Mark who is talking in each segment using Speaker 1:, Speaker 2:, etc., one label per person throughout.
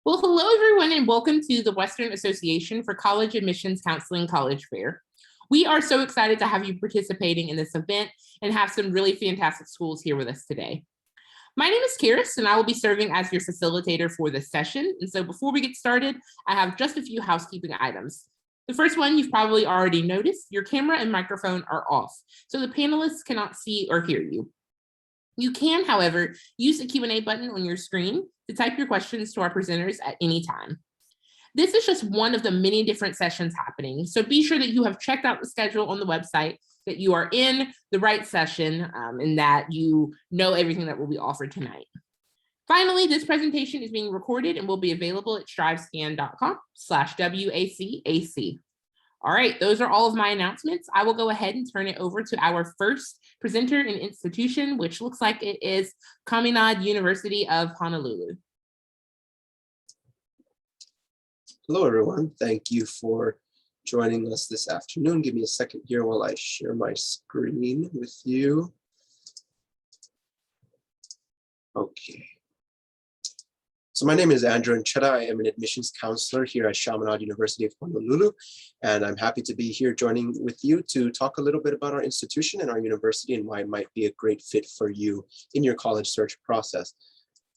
Speaker 1: Well, hello, everyone, and welcome to the Western Association for College Admissions Counseling College Fair. We are so excited to have you participating in this event and have some really fantastic schools here with us today. My name is Karis, and I will be serving as your facilitator for this session. And so before we get started, I have just a few housekeeping items. The first one you've probably already noticed, your camera and microphone are off, so the panelists cannot see or hear you. You can, however, use the Q&A button on your screen to type your questions to our presenters at any time. This is just one of the many different sessions happening, so be sure that you have checked out the schedule on the website, that you are in the right session, and that you know everything that will be offered tonight. Finally, this presentation is being recorded and will be available at strivescan.com/WACAC. All right, those are all of my announcements. I will go ahead and turn it over to our first presenter and institution, which looks like it is Kaminad University of Honolulu.
Speaker 2: Hello, everyone. Thank you for joining us this afternoon. Give me a second here while I share my screen with you. Okay. So my name is Andrew Ncheta. I am an admissions counselor here at Chaminade University of Honolulu, and I'm happy to be here joining with you to talk a little bit about our institution and our university and why it might be a great fit for you in your college search process.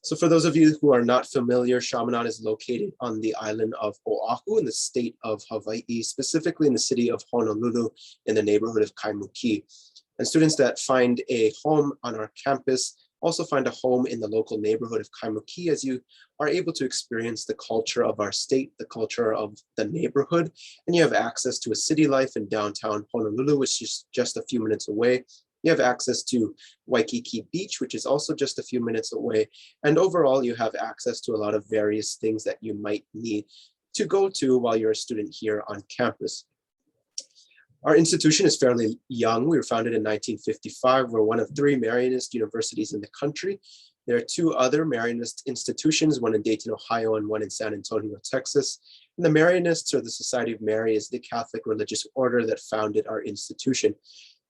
Speaker 2: So for those of you who are not familiar, Chaminade is located on the island of Oahu in the state of Hawaii, specifically in the city of Honolulu in the neighborhood of Kaimuki. And students that find a home on our campus also find a home in the local neighborhood of Kaimuki, as you are able to experience the culture of our state, the culture of the neighborhood, and you have access to a city life in downtown Honolulu, which is just a few minutes away. You have access to Waikiki Beach, which is also just a few minutes away. And overall, you have access to a lot of various things that you might need to go to while you're a student here on campus. Our institution is fairly young. We were founded in 1955. We're one of 3 Marianist universities in the country. There are 2 other Marianist institutions, one in Dayton, Ohio, and one in San Antonio, Texas. And the Marianists, or the Society of Mary, is the Catholic religious order that founded our institution.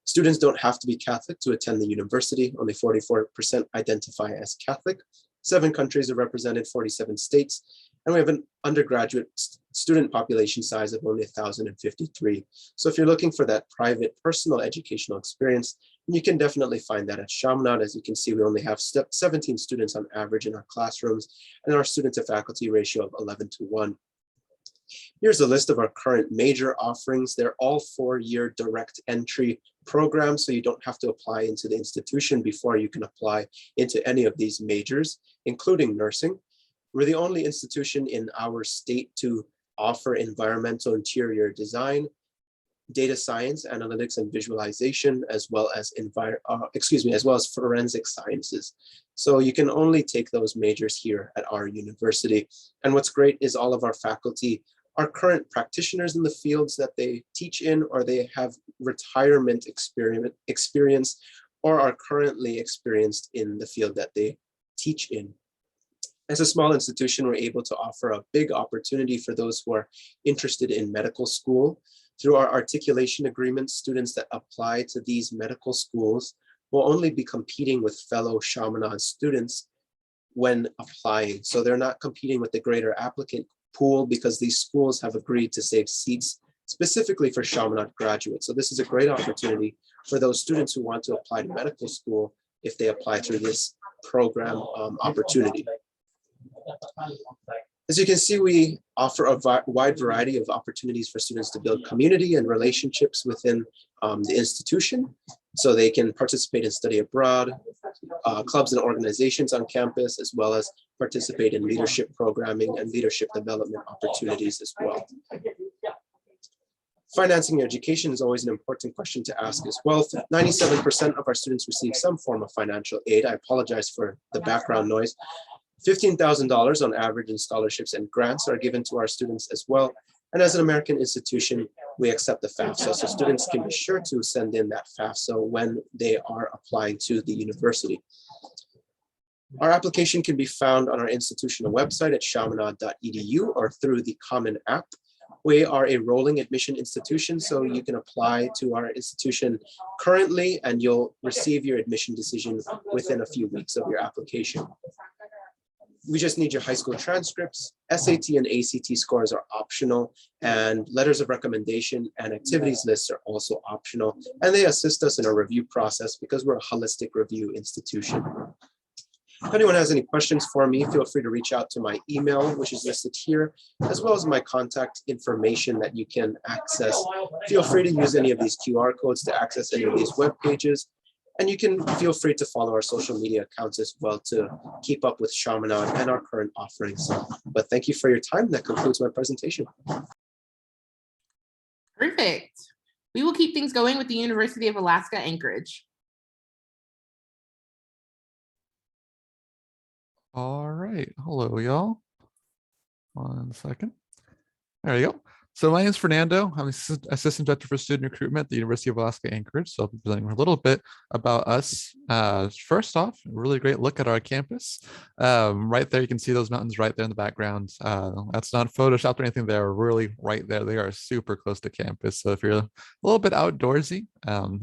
Speaker 2: Students don't have to be Catholic to attend the university. Only 44% identify as Catholic. 7 countries are represented, 47 states, and we have an undergraduate student population size of only 1,053. So if you're looking for that private, personal educational experience, you can definitely find that at Chaminade. As you can see, we only have 17 students on average in our classrooms, and our student to faculty ratio of 11:1. Here's a list of our current major offerings. They're all 4-year direct entry programs, so you don't have to apply into the institution before you can apply into any of these majors, including nursing. We're the only institution in our state to offer environmental interior design, data science, analytics, and visualization, as well as forensic sciences. So you can only take those majors here at our university. And what's great is all of our faculty are current practitioners in the fields that they teach in, or they have retirement experience, or are currently experienced in the field that they teach in. As a small institution, we're able to offer a big opportunity for those who are interested in medical school. Through our articulation agreements, students that apply to these medical schools will only be competing with fellow Chaminade students when applying. So they're not competing with the greater applicant pool, because these schools have agreed to save seats specifically for Chaminade graduates. So this is a great opportunity for those students who want to apply to medical school if they apply through this program opportunity. As you can see, we offer a wide variety of opportunities for students to build community and relationships within the institution. So they can participate in study abroad, clubs and organizations on campus, as well as participate in leadership programming and leadership development opportunities as well. Financing your education is always an important question to ask as well. 97% of our students receive some form of financial aid. I apologize for the background noise. $15,000 on average in scholarships and grants are given to our students as well. And as an American institution, we accept the FAFSA, so students can be sure to send in that FAFSA when they are applying to the university. Our application can be found on our institutional website at chaminade.edu or through the Common App. We are a rolling admission institution, so you can apply to our institution currently and you'll receive your admission decision within a few weeks of your application. We just need your high school transcripts. SAT and ACT scores are optional, and letters of recommendation and activities lists are also optional. And they assist us in our review process because we're a holistic review institution. If anyone has any questions for me, feel free to reach out to my email, which is listed here, as well as my contact information that you can access. Feel free to use any of these QR codes to access any of these web pages. And you can feel free to follow our social media accounts as well to keep up with Chaminade and our current offerings. But thank you for your time. That concludes my presentation.
Speaker 1: Perfect. We will keep things going with the University of Alaska Anchorage.
Speaker 3: All right. Hello, y'all. 1 second. There you go. So my name is Fernando. I'm Assistant Director for Student Recruitment at the University of Alaska Anchorage. So I'll be presenting a little bit about us. First off, a really great look at our campus. Right there, you can see those mountains right there in the background. That's not photoshopped or anything. They're really right there. They are super close to campus. So if you're a little bit outdoorsy,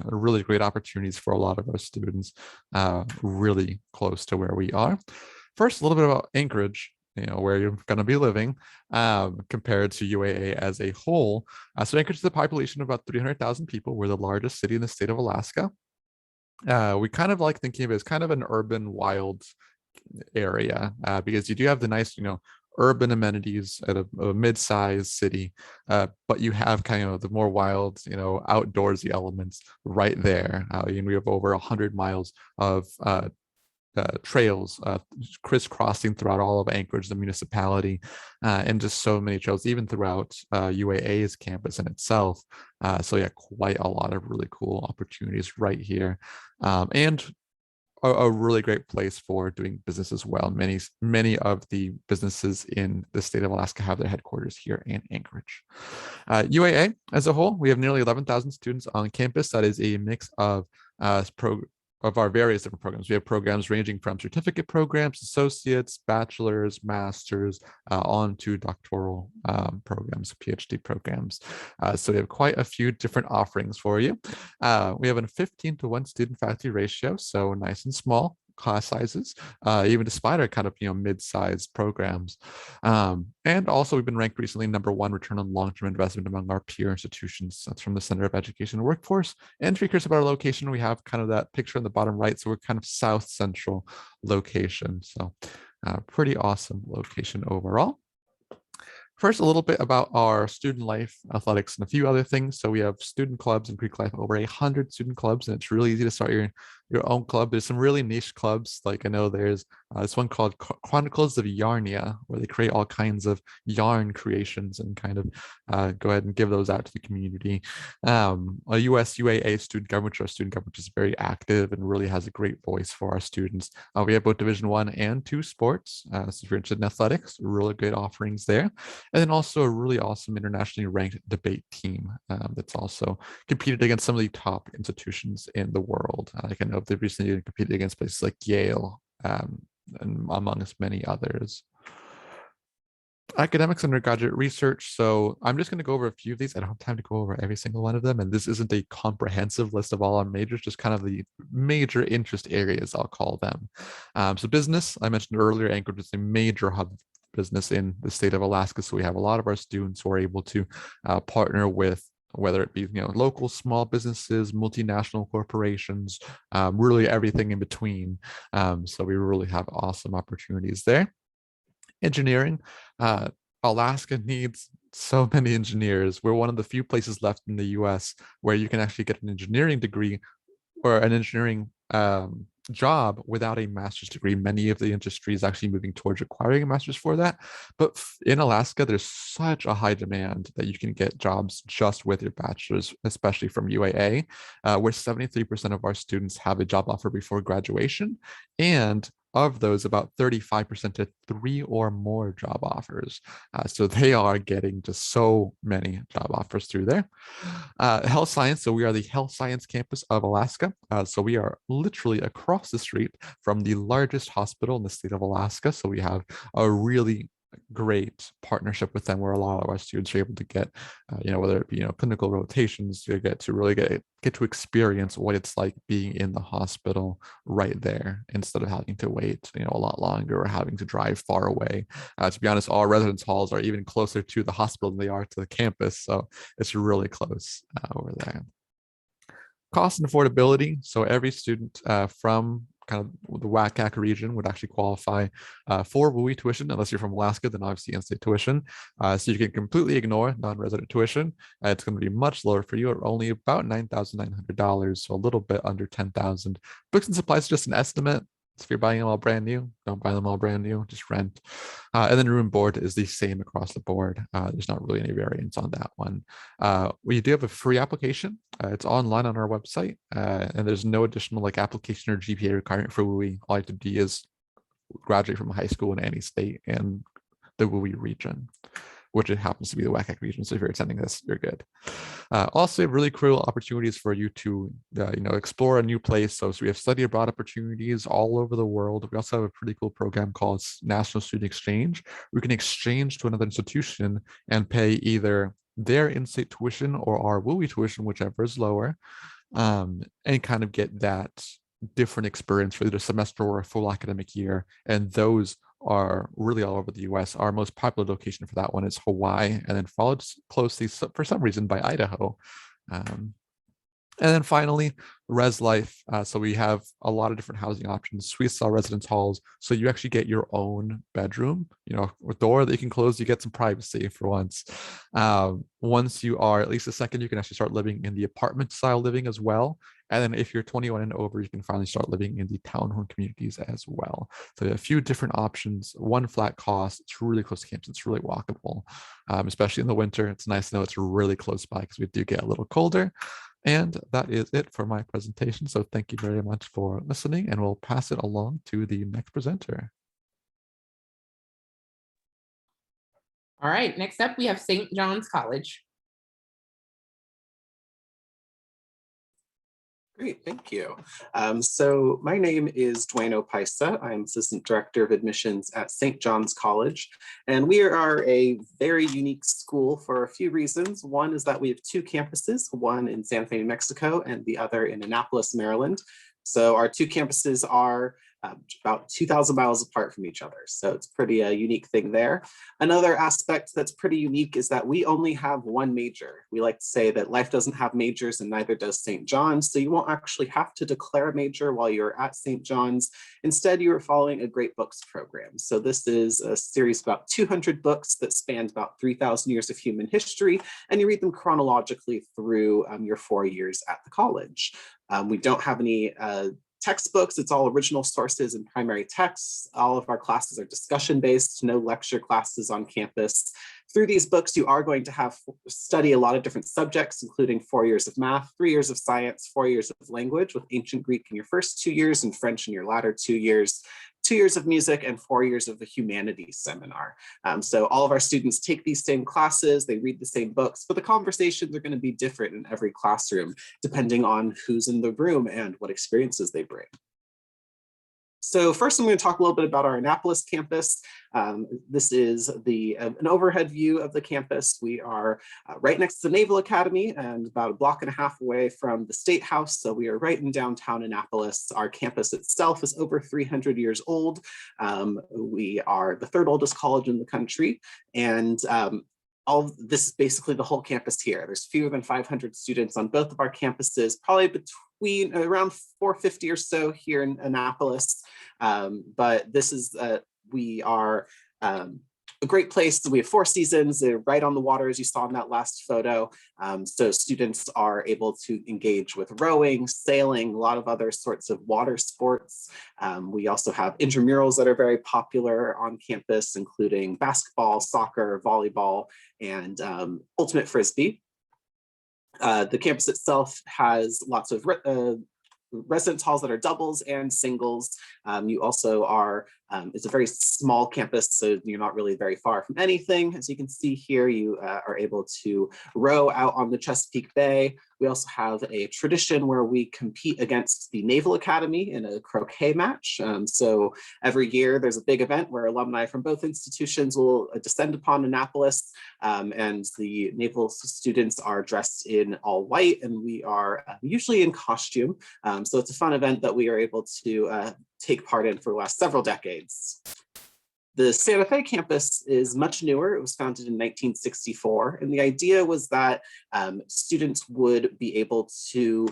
Speaker 3: really great opportunities for a lot of our students, really close to where we are. First, a little bit about Anchorage, where you're going to be living compared to UAA as a whole. So Anchorage is a population of about 300,000 people. We're the largest city in the state of Alaska. We kind of like thinking of it as kind of an urban wild area because you do have the nice, urban amenities at a mid-sized city, but you have kind of the more wild, outdoorsy elements right there. We have over 100 miles of trails crisscrossing throughout all of Anchorage, the municipality, and just so many trails, even throughout UAA's campus in itself. So yeah, quite a lot of really cool opportunities right here, and a really great place for doing business as well. Many of the businesses in the state of Alaska have their headquarters here in Anchorage. UAA as a whole, we have nearly 11,000 students on campus. That is a mix of our various different programs. We have programs ranging from certificate programs, associates, bachelor's, master's, on to doctoral programs, PhD programs. So we have quite a few different offerings for you. We have a 15-to-1 student faculty ratio, so nice and small class sizes, even despite our kind of mid-sized programs. And also we've been ranked recently #1 return on long-term investment among our peer institutions. That's from the Center of Education and Workforce. And if you're curious about our location, we have kind of that picture in the bottom right. So we're kind of south central location. So pretty awesome location overall. First, a little bit about our student life, athletics, and a few other things. So we have student clubs in Greek life, over 100 student clubs, and it's really easy to start your own club. There's some really niche clubs. Like I know there's this one called Chronicles of Yarnia, where they create all kinds of yarn creations and kind of go ahead and give those out to the community. A US UAA student government, our student government is very active and really has a great voice for our students. We have both Division I and II sports. So if you're interested in athletics, really great offerings there. And then also a really awesome internationally ranked debate team that's also competed against some of the top institutions in the world. Like I know they've recently competed against places like Yale, and amongst many others. Academics, undergraduate research. So I'm just going to go over a few of these. I don't have time to go over every single one of them. And this isn't a comprehensive list of all our majors, just kind of the major interest areas, I'll call them. So business, I mentioned earlier, Anchorage is a major hub of business in the state of Alaska. So we have a lot of our students who are able to partner with, whether it be local small businesses, multinational corporations, really everything in between. So we really have awesome opportunities there. Engineering, Alaska needs so many engineers. We're one of the few places left in the US where you can actually get an engineering degree or an engineering job without a master's degree. Many of the industries actually moving towards requiring a master's for that. But in Alaska, there's such a high demand that you can get jobs just with your bachelor's, especially from UAA, where 73% of our students have a job offer before graduation. And of those, about 35% to 3 or more job offers. So they are getting just so many job offers through there. Health science. So we are the health science campus of Alaska. So we are literally across the street from the largest hospital in the state of Alaska. So we have a really great partnership with them where a lot of our students are able to get, whether it be, clinical rotations, to get to really get to experience what it's like being in the hospital right there instead of having to wait, a lot longer or having to drive far away. To be honest, all residence halls are even closer to the hospital than they are to the campus. So it's really close over there. Cost and affordability. So every student from kind of the WACAC region would actually qualify for WUI tuition. Unless you're from Alaska, then obviously in-state tuition. So you can completely ignore non-resident tuition. It's going to be much lower for you at only about $9,900, so a little bit under $10,000. Books and supplies, just an estimate. So if you're buying them all brand new, don't buy them all brand new, just rent. And then room and board is the same across the board. There's not really any variance on that one. We do have a free application. It's online on our website, and there's no additional application or GPA requirement for WUI. All you have to do is graduate from high school in any state in the WUI region, which it happens to be the WACAC region. So if you're attending this, you're good. Also, really cool opportunities for you to, explore a new place. So we have study abroad opportunities all over the world. We also have a pretty cool program called National Student Exchange. We can exchange to another institution and pay either their in-state tuition or our WUI tuition, whichever is lower, and kind of get that different experience for either a semester or a full academic year. And those are really all over the US. Our most popular location for that one is Hawaii, and then followed closely for some reason by Idaho. And then finally, Res Life. So we have a lot of different housing options, suite style residence halls. So you actually get your own bedroom, a door that you can close, you get some privacy for once. Once you are at least a second, you can actually start living in the apartment style living as well. And then if you're 21 and over, you can finally start living in the townhome communities as well. So a few different options, one flat cost. It's really close to campus. It's really walkable, especially in the winter. It's nice to know it's really close by because we do get a little colder. And that is it for my presentation. So thank you very much for listening, and we'll pass it along to the next presenter.
Speaker 1: All right, next up we have St. John's College.
Speaker 4: Great, thank you. So my name is Dwayne Opaisa. I'm Assistant Director of Admissions at St. John's College. And we are a very unique school for a few reasons. One is that we have two campuses, one in Santa Fe, New Mexico, and the other in Annapolis, Maryland. So our two campuses are about 2,000 miles apart from each other. So it's pretty unique thing there. Another aspect that's pretty unique is that we only have one major. We like to say that life doesn't have majors and neither does St. John's. So you won't actually have to declare a major while you're at St. John's. Instead, you are following a great books program. So this is a series of about 200 books that spans about 3,000 years of human history, and you read them chronologically through your 4 years at the college. We don't have any textbooks. It's all original sources and primary texts. All of our classes are discussion-based, no lecture classes on campus. Through these books, you are going to have study a lot of different subjects, including 4 years of math, 3 years of science, 4 years of language, with ancient Greek in your first 2 years and French in your latter 2 years, 2 years of music, and 4 years of the humanities seminar. So all of our students take these same classes, they read the same books, but the conversations are going to be different in every classroom, depending on who's in the room and what experiences they bring. So first, I'm going to talk a little bit about our Annapolis campus. This is an overhead view of the campus. We are right next to the Naval Academy and about a block and a half away from the State House. So we are right in downtown Annapolis. Our campus itself is over 300 years old. We are the third oldest college in the country. And all this is basically the whole campus here. There's fewer than 500 students on both of our campuses, probably between around 450 or so here in Annapolis. But this is, we are a great place. We have 4 seasons. They're right on the water, as you saw in that last photo. So students are able to engage with rowing, sailing, a lot of other sorts of water sports. We also have intramurals that are very popular on campus, including basketball, soccer, volleyball, and ultimate frisbee. The campus itself has lots of residence halls that are doubles and singles. You also are, it's a very small campus, so you're not really very far from anything. As you can see here, you are able to row out on the Chesapeake Bay, We also have a tradition where we compete against the Naval Academy in a croquet match. So every year there's a big event where alumni from both institutions will descend upon Annapolis, and the naval students are dressed in all white, and we are usually in costume. So it's a fun event that we are able to take part in for the last several decades. The Santa Fe campus is much newer. It was founded in 1964. And the idea was that students would be able to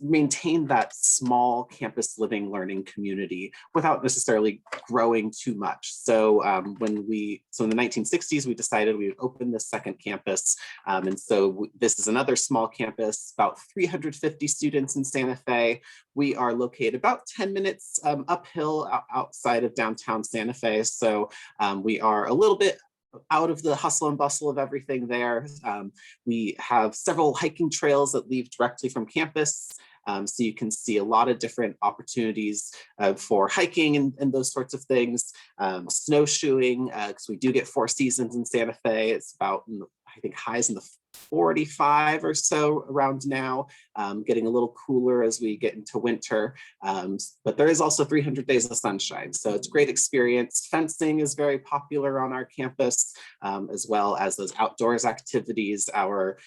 Speaker 4: maintain that small campus living learning community without necessarily growing too much. So in the 1960s, we decided we would open this second campus. And so this is another small campus, about 350 students in Santa Fe. We are located about 10 minutes uphill outside of downtown Santa Fe. So we are a little bit out of the hustle and bustle of everything there. We have several hiking trails that lead directly from campus. So you can see a lot of different opportunities for hiking and those sorts of things. Snowshoeing, because we do get 4 seasons in Santa Fe. It's about, I think, highs in the 45 or so around now, getting a little cooler as we get into winter. But there is also 300 days of sunshine. So it's a great experience. Fencing is very popular on our campus, as well as those outdoors activities. Our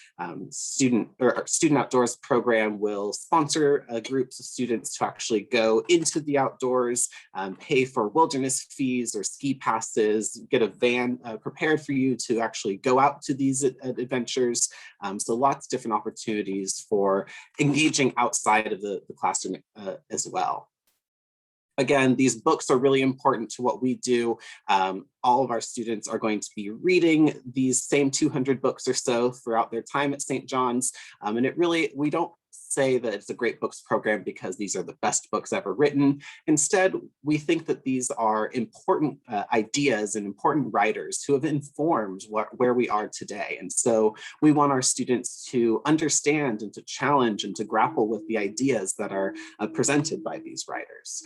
Speaker 4: student outdoors program will sponsor groups of students to actually go into the outdoors, pay for wilderness fees or ski passes, get a van prepared for you to actually go out to these adventures. So lots of different opportunities for engaging outside of the classroom as well. Again, these books are really important to what we do. All of our students are going to be reading these same 200 books or so throughout their time at St. John's. And we don't say that it's a great books program because these are the best books ever written. Instead, we think that these are important ideas and important writers who have informed where we are today. And so we want our students to understand and to challenge and to grapple with the ideas that are presented by these writers.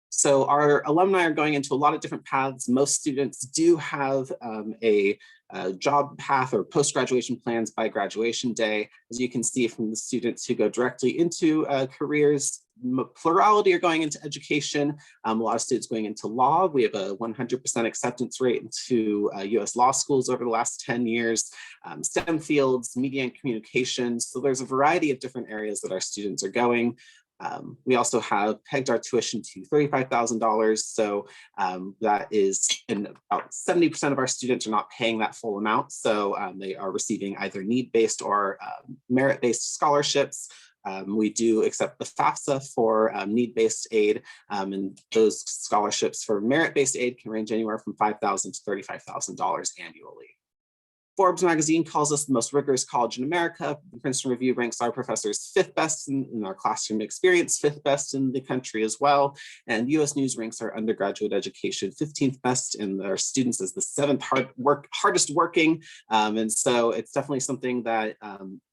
Speaker 4: So our alumni are going into a lot of different paths. Most students do have a job path or post-graduation plans by graduation day. As you can see from the students who go directly into careers, plurality are going into education. A lot of students going into law. We have a 100% acceptance rate into US law schools over the last 10 years, STEM fields, media and communications. So there's a variety of different areas that our students are going. We also have pegged our tuition to $35,000. So that is, and about 70% of our students are not paying that full amount. So they are receiving either need-based or merit-based scholarships. We do accept the FAFSA for need-based aid, and those scholarships for merit-based aid can range anywhere from $5,000 to $35,000 annually. Forbes magazine calls us the most rigorous college in America. The Princeton Review ranks our professors 5th best in our classroom experience, 5th best in the country as well. And US News ranks our undergraduate education 15th best and our students as the 7th hardest working. And so it's definitely something that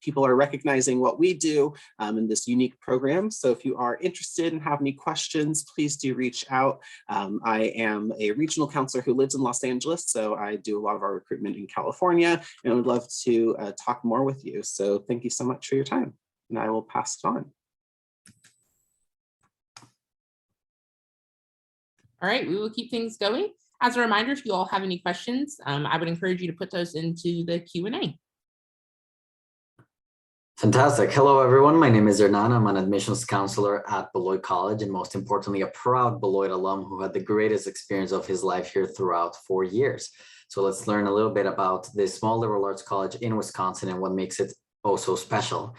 Speaker 4: people are recognizing what we do in this unique program. So if you are interested and have any questions, please do reach out. I am a regional counselor who lives in Los Angeles, so I do a lot of our recruitment in California, and would love to talk more with you. So thank you so much for your time, and I will pass it on.
Speaker 1: All right, we will keep things going. As a reminder, if you all have any questions, I would encourage you to put those into the Q&A.
Speaker 5: Fantastic. Hello, everyone. My name is Hernan. I'm an admissions counselor at Beloit College, and most importantly, a proud Beloit alum who had the greatest experience of his life here throughout 4 years. So let's learn a little bit about this small liberal arts college in Wisconsin and what makes it oh so special.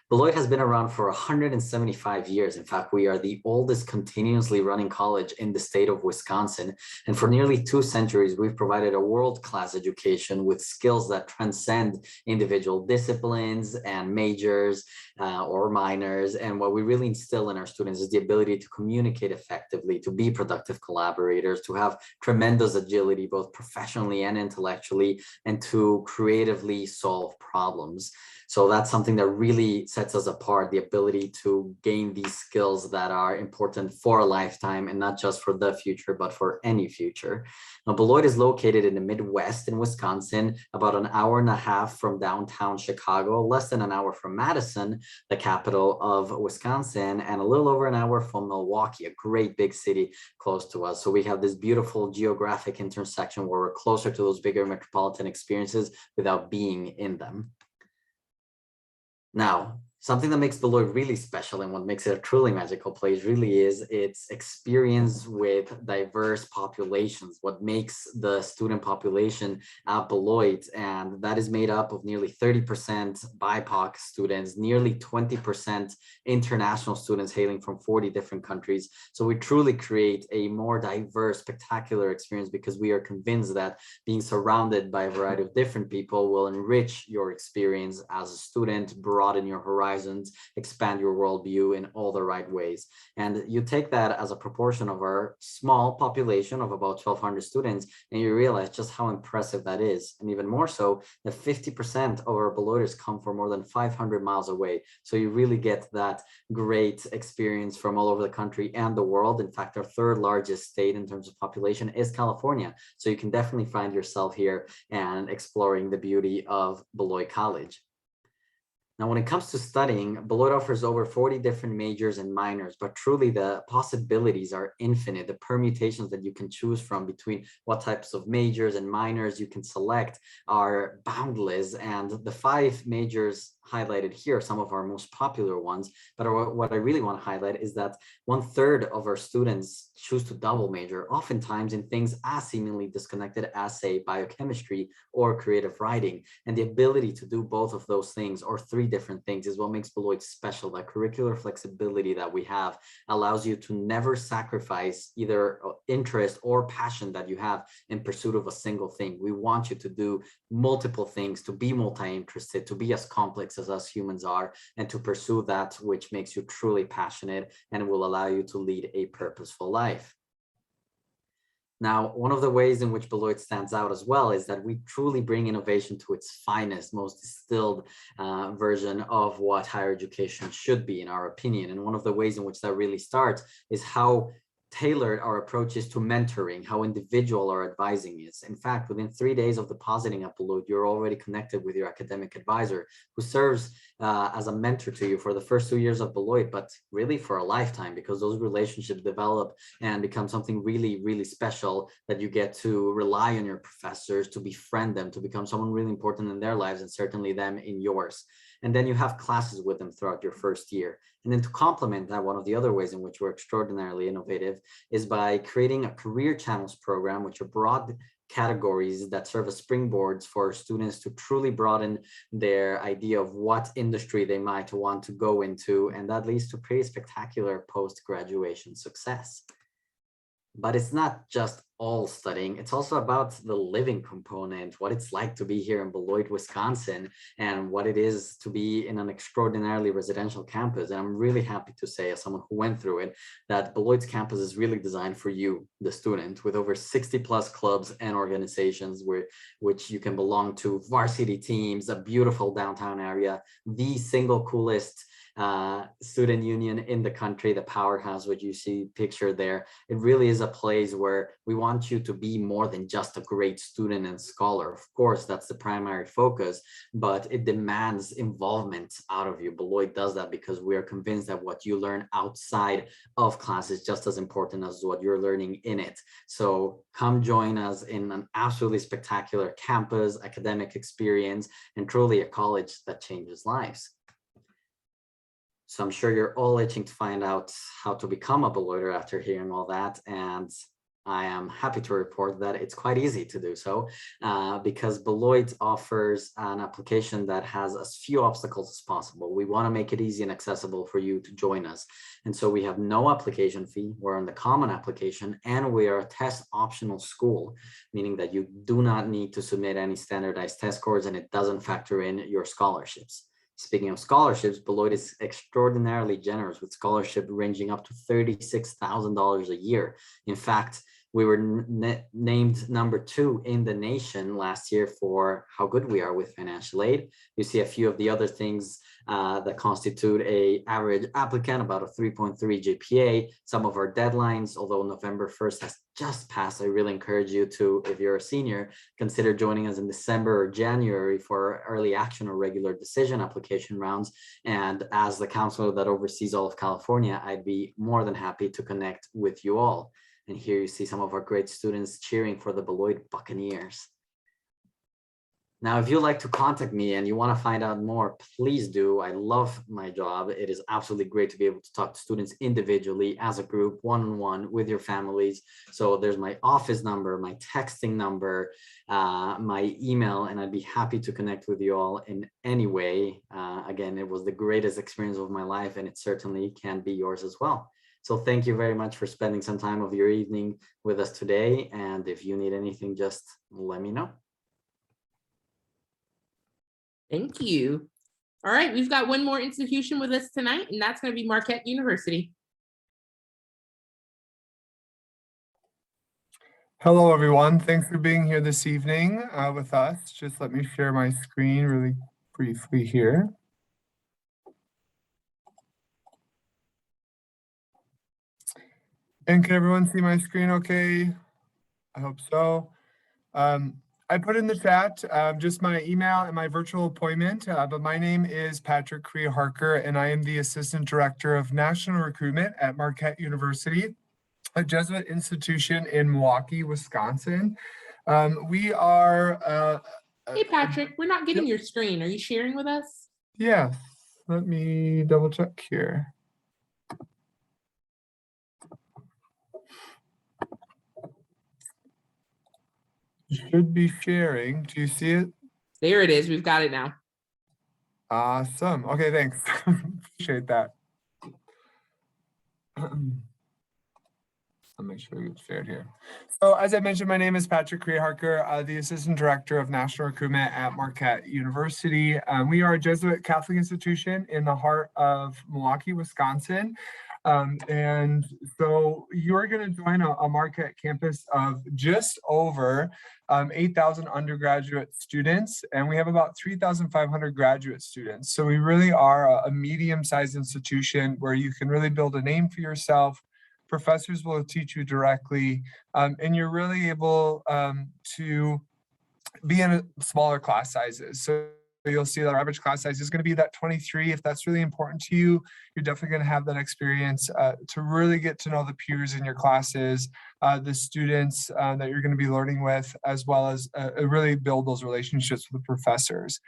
Speaker 5: Beloit has been around for 175 years. In fact, we are the oldest continuously running college in the state of Wisconsin. And for nearly 2 centuries, we've provided a world-class education with skills that transcend individual disciplines and majors or minors. And what we really instill in our students is the ability to communicate effectively, to be productive collaborators, to have tremendous agility, both professionally and intellectually, and to creatively solve problems. So that's something that really sets sets us apart, the ability to gain these skills that are important for a lifetime and not just for the future, but for any future. Now, Beloit is located in the Midwest in Wisconsin, about an hour and a half from downtown Chicago, less than an hour from Madison, the capital of Wisconsin, and a little over an hour from Milwaukee, a great big city close to us. So we have this beautiful geographic intersection where we're closer to those bigger metropolitan experiences without being in them. Now, something that makes Beloit really special and what makes it a truly magical place really is its experience with diverse populations, what makes the student population at Beloit, and that is made up of nearly 30% BIPOC students, nearly 20% international students hailing from 40 different countries. So we truly create a more diverse, spectacular experience because we are convinced that being surrounded by a variety of different people will enrich your experience as a student, broaden your horizons, expand your worldview in all the right ways. And you take that as a proportion of our small population of about 1,200 students, and you realize just how impressive that is. And even more so, that 50% of our Beloiters come from more than 500 miles away. So you really get that great experience from all over the country and the world. In fact, our third largest state in terms of population is California. So you can definitely find yourself here and exploring the beauty of Beloit College. Now, when it comes to studying, Beloit offers over 40 different majors and minors, but truly the possibilities are infinite. The permutations that you can choose from between what types of majors and minors you can select are boundless. And the 5 majors highlighted here are some of our most popular ones. But what I really want to highlight is that 1/3 of our students choose to double major, oftentimes in things as seemingly disconnected as, say, biochemistry or creative writing. And the ability to do both of those things, or 3 different things, is what makes Beloit special. That curricular flexibility that we have allows you to never sacrifice either interest or passion that you have in pursuit of a single thing. We want you to do multiple things, to be multi-interested, to be as complex as us humans are, and to pursue that which makes you truly passionate and will allow you to lead a purposeful life. Now, one of the ways in which Beloit stands out as well is that we truly bring innovation to its finest, most distilled version of what higher education should be, in our opinion. And one of the ways in which that really starts is how tailored our approach is to mentoring, how individual our advising is. In fact, within 3 days of depositing at Beloit, you're already connected with your academic advisor, who serves as a mentor to you for the first 2 years of Beloit, but really for a lifetime, because those relationships develop and become something really, really special, that you get to rely on your professors, to befriend them, to become someone really important in their lives, and certainly them in yours. And then you have classes with them throughout your first year. And then to complement that, one of the other ways in which we're extraordinarily innovative is by creating a career channels program, which are broad categories that serve as springboards for students to truly broaden their idea of what industry they might want to go into. And that leads to pretty spectacular post-graduation success. But it's not just all studying, it's also about the living component, what it's like to be here in Beloit, Wisconsin, and what it is to be in an extraordinarily residential campus. And I'm really happy to say, as someone who went through it, that Beloit's campus is really designed for you, the student, with over 60+ clubs and organizations which you can belong to, varsity teams, a beautiful downtown area, the single coolest student union in the country, the powerhouse, which you see pictured there. It really is a place where we want you to be more than just a great student and scholar. Of course, that's the primary focus, but it demands involvement out of you. Beloit does that because we are convinced that what you learn outside of class is just as important as what you're learning in it. So come join us in an absolutely spectacular campus, academic experience, and truly a college that changes lives. So I'm sure you're all itching to find out how to become a Beloiter after hearing all that. And I am happy to report that it's quite easy to do so because Beloit offers an application that has as few obstacles as possible. We want to make it easy and accessible for you to join us. And so we have no application fee. We're on the common application, and we are a test optional school, meaning that you do not need to submit any standardized test scores, and it doesn't factor in your scholarships. Speaking of scholarships, Beloit is extraordinarily generous with scholarship ranging up to $36,000 a year. In fact, We were named number 2 in the nation last year for how good we are with financial aid. You see a few of the other things that constitute a average applicant, about a 3.3 GPA, some of our deadlines, although November 1st has just passed. I really encourage you to, if you're a senior, consider joining us in December or January for early action or regular decision application rounds. And as the counselor that oversees all of California, I'd be more than happy to connect with you all. And here you see some of our great students cheering for the Beloit Buccaneers. Now, if you'd like to contact me and you want to find out more, please do. I love my job. It is absolutely great to be able to talk to students individually, as a group, one-on-one with your families. So there's my office number, my texting number, my email, and I'd be happy to connect with you all in any way. Again, it was the greatest experience of my life, and it certainly can be yours as well. So thank you very much for spending some time of your evening with us today. And if you need anything, just let me know.
Speaker 1: Thank you. All right, we've got one more institution with us tonight, and that's going to be Marquette University.
Speaker 6: Hello, everyone. Thanks for being here this evening with us. Just let me share my screen really briefly here. And can everyone see my screen okay? I hope so. I put in the chat just my email and my virtual appointment, but my name is Patrick Harker, and I am the Assistant Director of National Recruitment at Marquette University, a Jesuit institution in Milwaukee, Wisconsin. We are...
Speaker 1: Hey, Patrick, we're not getting your screen. Are you sharing with us?
Speaker 6: Yes, let me double check here. Should be sharing. Do you see it?
Speaker 1: There it is. We've got it now.
Speaker 6: Awesome. Okay, thanks. Appreciate that. I'll make sure it's shared here. So as I mentioned, my name is Patrick Harker, the Assistant Director of National Recruitment at Marquette University. We are a Jesuit Catholic institution in the heart of Milwaukee, Wisconsin. And so you're going to join a Marquette campus of just over 8,000 undergraduate students, and we have about 3,500 graduate students. So we really are a medium-sized institution where you can really build a name for yourself. Professors will teach you directly, and you're really able to be in smaller class sizes. So you'll see that our average class size is going to be that 23. If that's really important to you, you're definitely going to have that experience to really get to know the peers in your classes, the students that you're going to be learning with, as well as really build those relationships with the professors.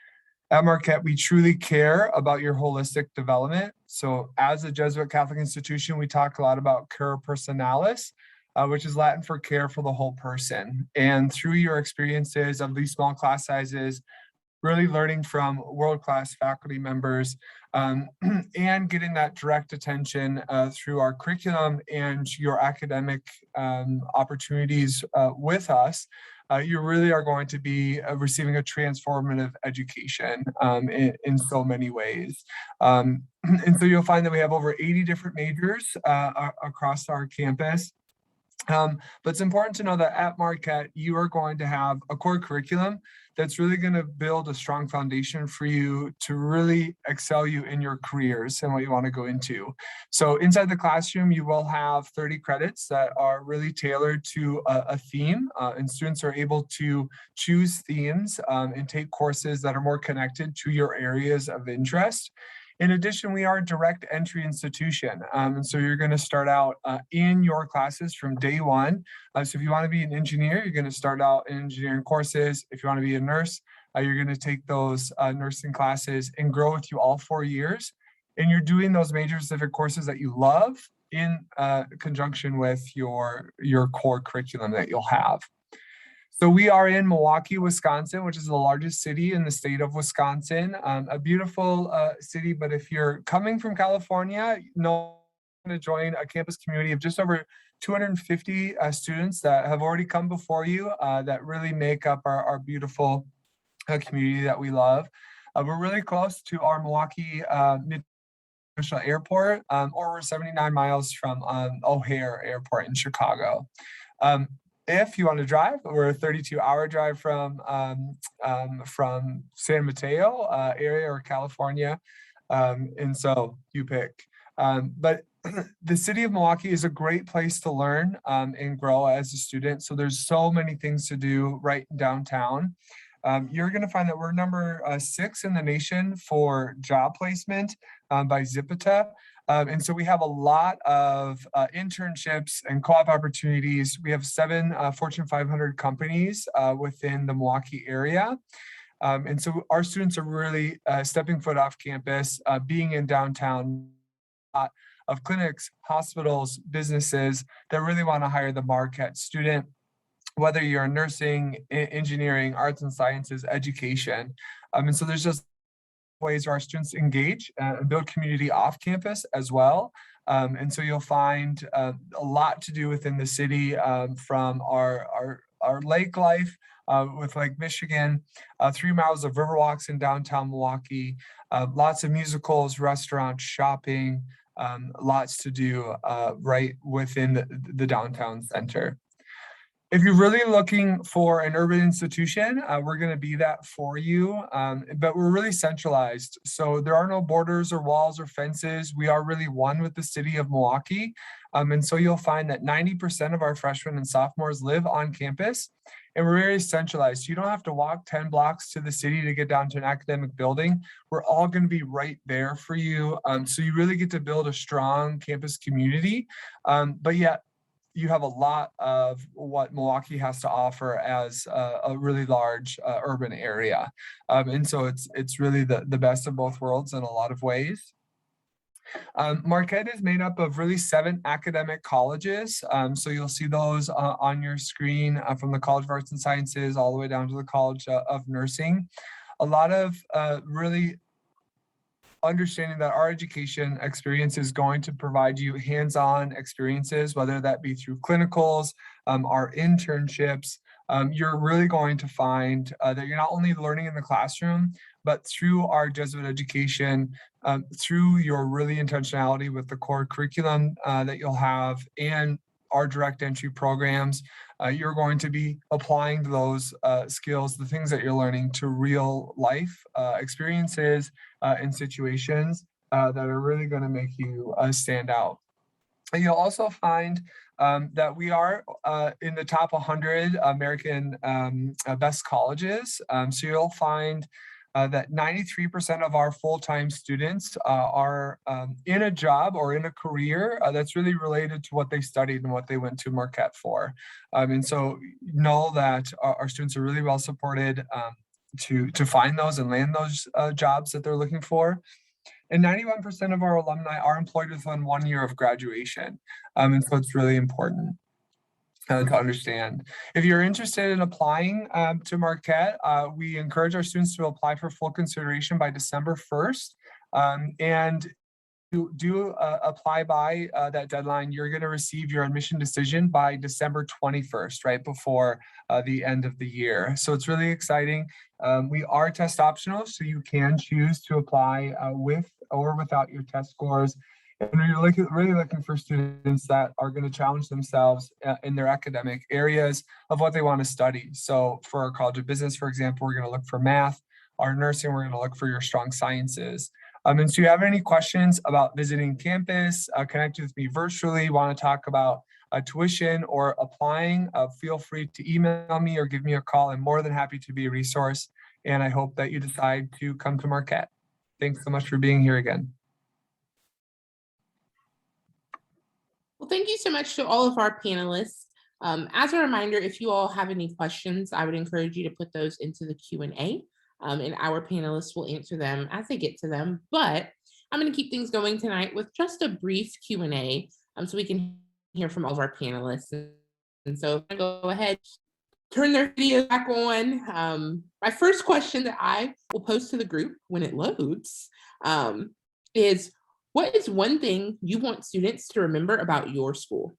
Speaker 6: At Marquette, we truly care about your holistic development. So as a Jesuit Catholic institution, we talk a lot about cura personalis, which is Latin for care for the whole person. And through your experiences of these small class sizes, really learning from world-class faculty members and getting that direct attention through our curriculum and your academic opportunities with us, you really are going to be receiving a transformative education in so many ways. And so you'll find that we have over 80 different majors across our campus. But it's important to know that at Marquette, you are going to have a core curriculum that's really going to build a strong foundation for you to really excel you in your careers and what you want to go into. So inside the classroom, you will have 30 credits that are really tailored to a theme, and students are able to choose themes and take courses that are more connected to your areas of interest. In addition, we are a direct entry institution. And so you're going to start out in your classes from day one. So if you want to be an engineer, you're going to start out in engineering courses. If you want to be a nurse, you're going to take those nursing classes and grow with you all 4 years. And you're doing those major specific courses that you love in conjunction with your core curriculum that you'll have. So we are in Milwaukee, Wisconsin, which is the largest city in the state of Wisconsin, a beautiful city. But if you're coming from California, you're going to join a campus community of just over 250 students that have already come before you that really make up our beautiful community that we love. We're really close to our Milwaukee International Airport, or we're 79 miles from O'Hare Airport in Chicago. If you want to drive, we're a 32-hour drive from San Mateo area or California. And so you pick. But the city of Milwaukee is a great place to learn and grow as a student. So there's so many things to do right downtown. You're going to find that we're number 6 in the nation for job placement by Zipita. And so we have a lot of internships and co-op opportunities. We have 7 Fortune 500 companies within the Milwaukee area. And so our students are really stepping foot off campus, being in downtown, of clinics, hospitals, businesses that really want to hire the Marquette student, whether you're in nursing, engineering, arts and sciences, education. And so there's just ways our students engage and build community off campus as well. And so you'll find a lot to do within the city, from our lake life with Lake Michigan, 3 miles of river walks in downtown Milwaukee, lots of musicals, restaurants, shopping, lots to do right within the downtown center. If you're really looking for an urban institution, we're going to be that for you, but we're really centralized. So there are no borders or walls or fences. We are really one with the city of Milwaukee. And so you'll find that 90% of our freshmen and sophomores live on campus, and we're very centralized. You don't have to walk 10 blocks to the city to get down to an academic building. We're all going to be right there for you. So you really get to build a strong campus community, but yet you have a lot of what Milwaukee has to offer as a really large urban area. And so it's really the best of both worlds in a lot of ways. Marquette is made up of really 7 academic colleges. So you'll see those on your screen, from the College of Arts and Sciences all the way down to the College of Nursing. A lot of really understanding that our education experience is going to provide you hands-on experiences, whether that be through clinicals, our internships. You're really going to find that you're not only learning in the classroom, but through our Jesuit education, through your really intentionality with the core curriculum that you'll have and our direct entry programs, you're going to be applying those skills, the things that you're learning, to real life experiences and situations that are really going to make you stand out. And you'll also find that we are in the top 100 American best colleges. So you'll find that 93% of our full-time students are in a job or in a career that's really related to what they studied and what they went to Marquette for. And so know that our students are really well supported to find those and land those jobs that they're looking for. And 91% of our alumni are employed within 1 year of graduation. And so it's really important to understand. If you're interested in applying to Marquette, we encourage our students to apply for full consideration by December 1st. And you do apply by that deadline, you're going to receive your admission decision by December 21st, right before the end of the year. So it's really exciting. We are test optional, so you can choose to apply with or without your test scores. And we're really looking for students that are going to challenge themselves in their academic areas of what they want to study. So for our College of Business, for example, we're going to look for math. Our nursing, we're going to look for your strong sciences. And so if you have any questions about visiting campus, connect with me virtually, want to talk about tuition or applying, feel free to email me or give me a call. I'm more than happy to be a resource. And I hope that you decide to come to Marquette. Thanks so much for being here again.
Speaker 1: Well, thank you so much to all of our panelists. As a reminder, if you all have any questions, I would encourage you to put those into the Q&A, and our panelists will answer them as they get to them. But I'm going to keep things going tonight with just a brief Q&A, so we can hear from all of our panelists. And so I'm going to go ahead, turn their video back on. My first question that I will post to the group when it loads is, what is one thing you want students to remember about your school?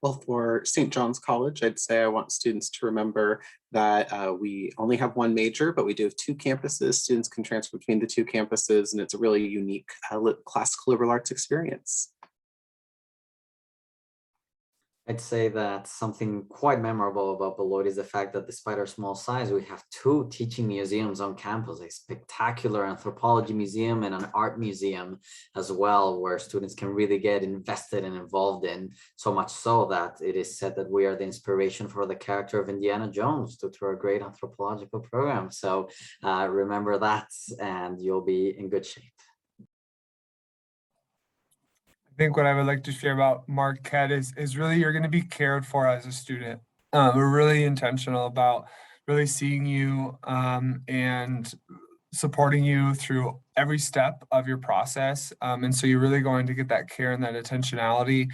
Speaker 4: Well, for St. John's College, I'd say I want students to remember that we only have one major, but we do have 2 campuses. Students can transfer between the 2 campuses, and it's a really unique classical liberal arts experience.
Speaker 5: I'd say that something quite memorable about Beloit is the fact that despite our small size, we have 2 teaching museums on campus, a spectacular anthropology museum and an art museum as well, where students can really get invested and involved in, so much so that it is said that we are the inspiration for the character of Indiana Jones due to our great anthropological program. So remember that and you'll be in good shape.
Speaker 6: I think what I would like to share about Marquette is really you're going to be cared for as a student. We're really intentional about really seeing you and supporting you through every step of your process. And so you're really going to get that care and that intentionality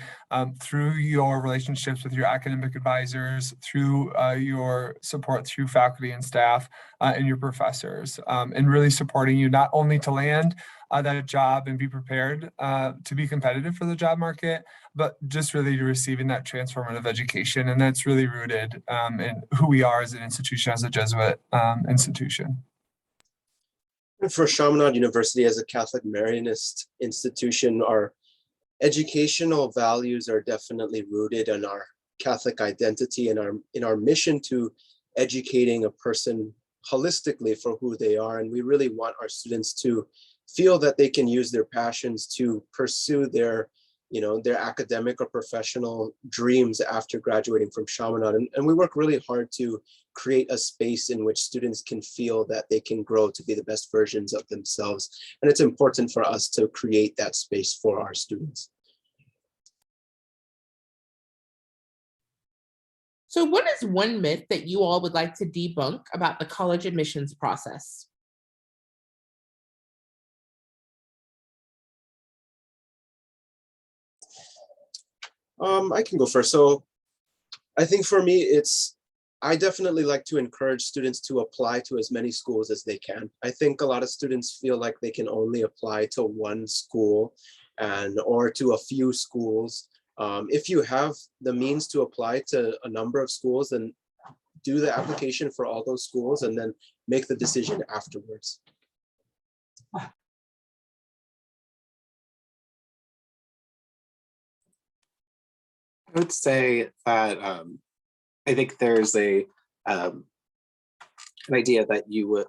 Speaker 6: through your relationships with your academic advisors, through your support through faculty and staff and your professors, and really supporting you not only to land that job and be prepared to be competitive for the job market, but just really receiving that transformative education. And that's really rooted in who we are as an institution, as a Jesuit institution.
Speaker 2: For Chaminade University as a Catholic Marianist institution, our educational values are definitely rooted in our Catholic identity and in our mission to educating a person holistically for who they are. And we really want our students to feel that they can use their passions to pursue their academic or professional dreams after graduating from Chaminade. And we work really hard to create a space in which students can feel that they can grow to be the best versions of themselves. And it's important for us to create that space for our students.
Speaker 1: So what is one myth that you all would like to debunk about the college admissions process?
Speaker 2: I can go first. So I think for me, I definitely like to encourage students to apply to as many schools as they can. I think a lot of students feel like they can only apply to one school or to a few schools. If you have the means to apply to a number of schools, then do the application for all those schools and then make the decision afterwards.
Speaker 4: I would say that I think there's an idea that you would,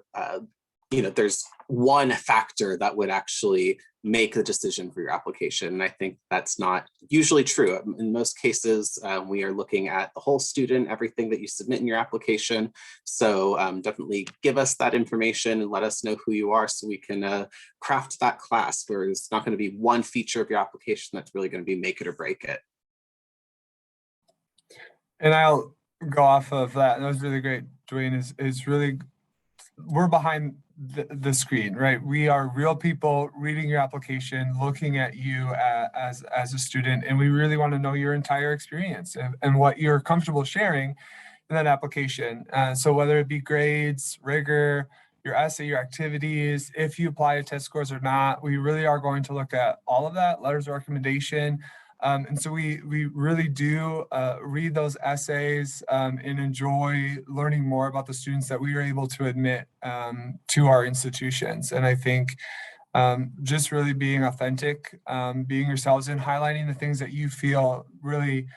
Speaker 4: there's one factor that would actually make the decision for your application. And I think that's not usually true. In most cases, we are looking at the whole student, everything that you submit in your application. So definitely give us that information and let us know who you are so we can craft that class where it's not going to be one feature of your application that's really going to be make it or break it.
Speaker 6: And I'll go off of that. That was really great, Dwayne. Is really, we're behind the screen, right? We are real people reading your application, looking at you as a student, and we really want to know your entire experience and what you're comfortable sharing in that application. So whether it be grades, rigor, your essay, your activities, if you apply to test scores or not, we really are going to look at all of that, letters of recommendation. And so we really do read those essays and enjoy learning more about the students that we are able to admit to our institutions. And I think just really being authentic, being yourselves and highlighting the things that you feel really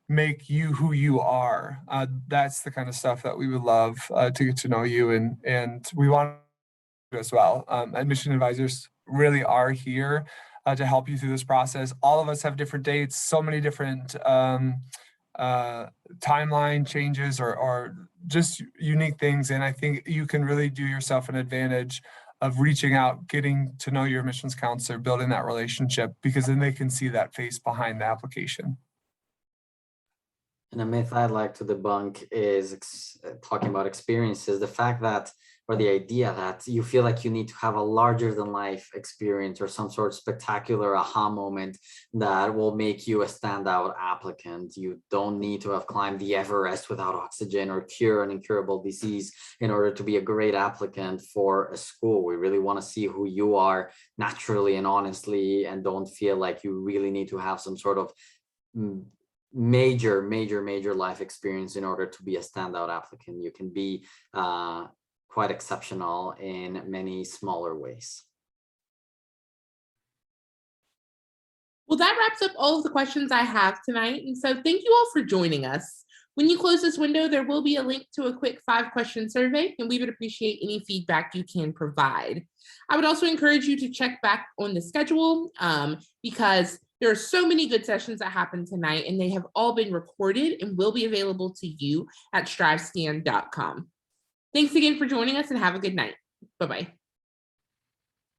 Speaker 6: make you who you are. That's the kind of stuff that we would love to get to know you, and we want to as well. Admission advisors really are here to help you through this process. All of us have different dates, so many different timeline changes or just unique things. And I think you can really do yourself an advantage of reaching out, getting to know your admissions counselor, building that relationship, because then they can see that face behind the application.
Speaker 5: And a myth I'd like to debunk is talking about experiences, the fact that, or the idea that you feel like you need to have a larger than life experience or some sort of spectacular aha moment that will make you a standout applicant. You don't need to have climbed the Everest without oxygen or cure an incurable disease in order to be a great applicant for a school. We really want to see who you are naturally and honestly, and don't feel like you really need to have some sort of major life experience in order to be a standout applicant. You can be quite exceptional in many smaller ways.
Speaker 1: Well, that wraps up all of the questions I have tonight. And so thank you all for joining us. When you close this window, there will be a link to a quick 5-question survey, and we would appreciate any feedback you can provide. I would also encourage you to check back on the schedule because there are so many good sessions that happened tonight, and they have all been recorded and will be available to you at strivescan.com. Thanks again for joining us, and have a good night. Bye-bye.